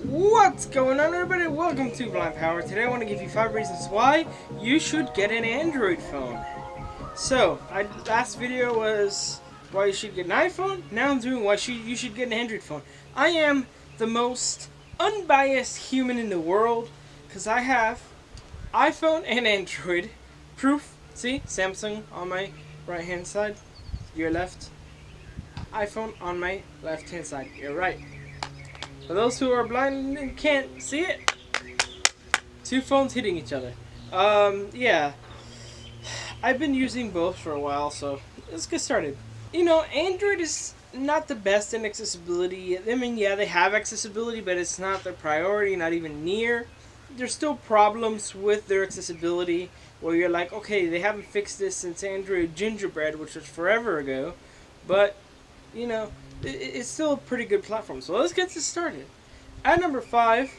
What's going on, everybody? Welcome to Blind Power. Today I want to give you 5 reasons why you should get an Android phone. So, last video was why you should get an iPhone. Now I'm doing why you should get an Android phone. I am the most unbiased human in the world because I have iPhone and Android. Proof. See? Samsung on my right hand side. Your left. iPhone on my left hand side. You're right. For those who are blind and can't see it, two phones hitting each other. Yeah. I've been using both for a while, so let's get started. You know, Android is not the best in accessibility. I mean, yeah, they have accessibility, but it's not their priority, not even near. There's still problems with their accessibility where you're like, okay, they haven't fixed this since Android Gingerbread, which was forever ago. But, you know, it's still a pretty good platform. So let's get this started. At number 5,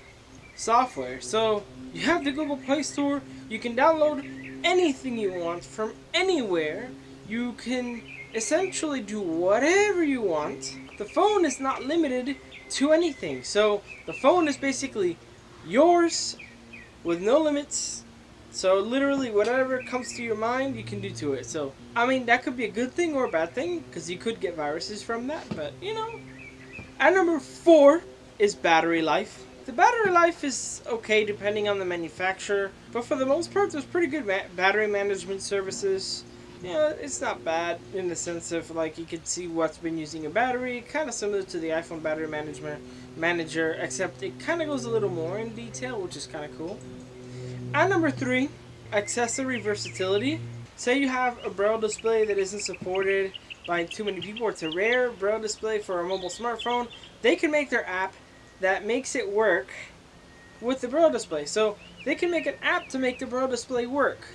software. So you have the Google Play Store. You can download anything you want from anywhere. You can essentially do whatever you want. The phone is not limited to anything. So the phone is basically yours with no limits. So literally whatever comes to your mind, you can do to it. So, I mean, that could be a good thing or a bad thing, because you could get viruses from that, but, you know. At number 4 is battery life. The battery life is okay depending on the manufacturer, but for the most part, there's pretty good battery management services. Yeah, it's not bad in the sense of, like, you can see what's been using your battery, kind of similar to the iPhone battery management manager, except it kind of goes a little more in detail, which is kind of cool. At number 3, accessory versatility. Say you have a Braille display that isn't supported by too many people. It's a rare Braille display for a mobile smartphone. They can make their app that makes it work with the Braille display. So they can make an app to make the Braille display work.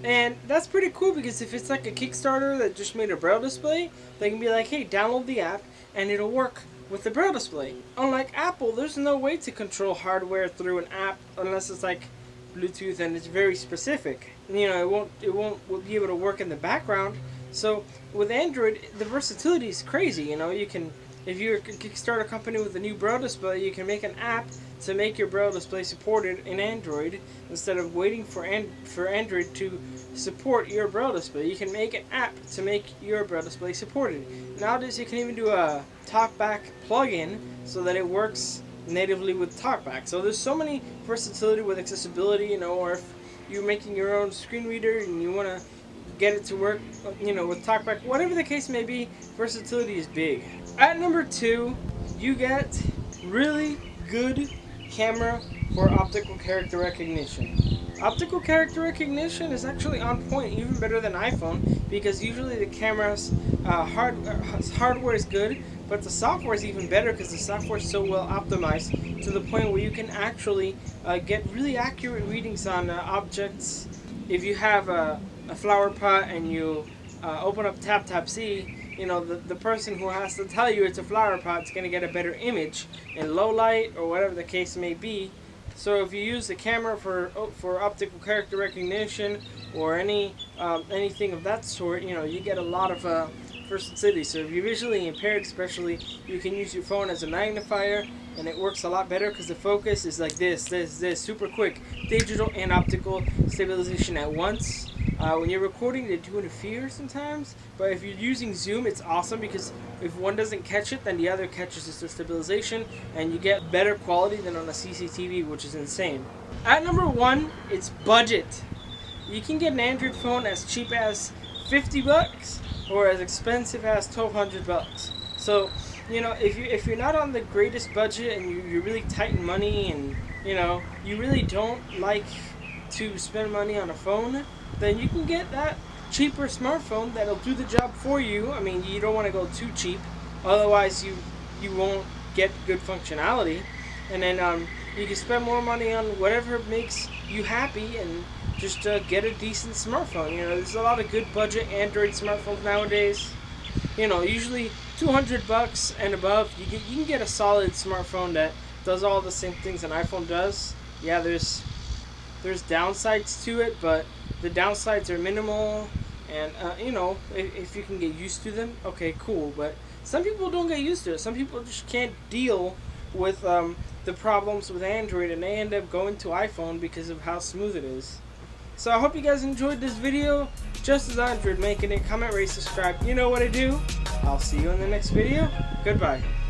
And that's pretty cool, because if it's like a Kickstarter that just made a Braille display, they can be like, hey, download the app and it'll work with the Braille display. Unlike Apple, there's no way to control hardware through an app unless it's like Bluetooth and it's very specific. You know, it won't be able to work in the background. So with Android, the versatility is crazy. You know, you can, if you're a Kickstarter company with a new Braille display, you can make an app to make your Braille display supported in Android instead of waiting for Android to support your Braille display. You can make an app to make your Braille display supported. Nowadays, you can even do a TalkBack plugin so that it works natively with TalkBack. So there's so many versatility with accessibility, you know, or if you're making your own screen reader and you want to get it to work, you know, with TalkBack, whatever the case may be, versatility is big. At number 2, you get really good camera for optical character recognition. Optical character recognition is actually on point, even better than iPhone, because usually the camera's hardware is good, but the software is even better because the software is so well optimized to the point where you can actually get really accurate readings on objects. If you have a flower pot and you open up Tap-Tap-See, you know, the person who has to tell you it's a flower pot is going to get a better image in low light or whatever the case may be. So if you use the camera for optical character recognition or anything of that sort, you know, you get a lot of versatility. So if you're visually impaired, especially, you can use your phone as a magnifier, and it works a lot better because the focus is like this, super quick, digital and optical stabilization at once. When you're recording, they do interfere sometimes, but if you're using zoom, it's awesome because if one doesn't catch it, then the other catches the stabilization, and you get better quality than on a CCTV, which is insane. At number 1, it's budget. You can get an Android phone as cheap as $50 or as expensive as $1,200. So, you know, if you're not on the greatest budget and you're really tight in money and, you know, you really don't like to spend money on a phone, then you can get that cheaper smartphone that'll do the job for you. I mean, you don't want to go too cheap, otherwise you won't get good functionality. And then you can spend more money on whatever makes you happy and just get a decent smartphone. You know, there's a lot of good budget Android smartphones nowadays. You know, usually $200 and above, you can get a solid smartphone that does all the same things an iPhone does. Yeah, there's downsides to it, but the downsides are minimal, and you know, if you can get used to them, okay, cool. But some people don't get used to it. Some people just can't deal with the problems with Android, and they end up going to iPhone because of how smooth it is. So I hope you guys enjoyed this video just as I enjoyed making it. Comment, rate, subscribe. You know what to do. I'll see you in the next video. Goodbye.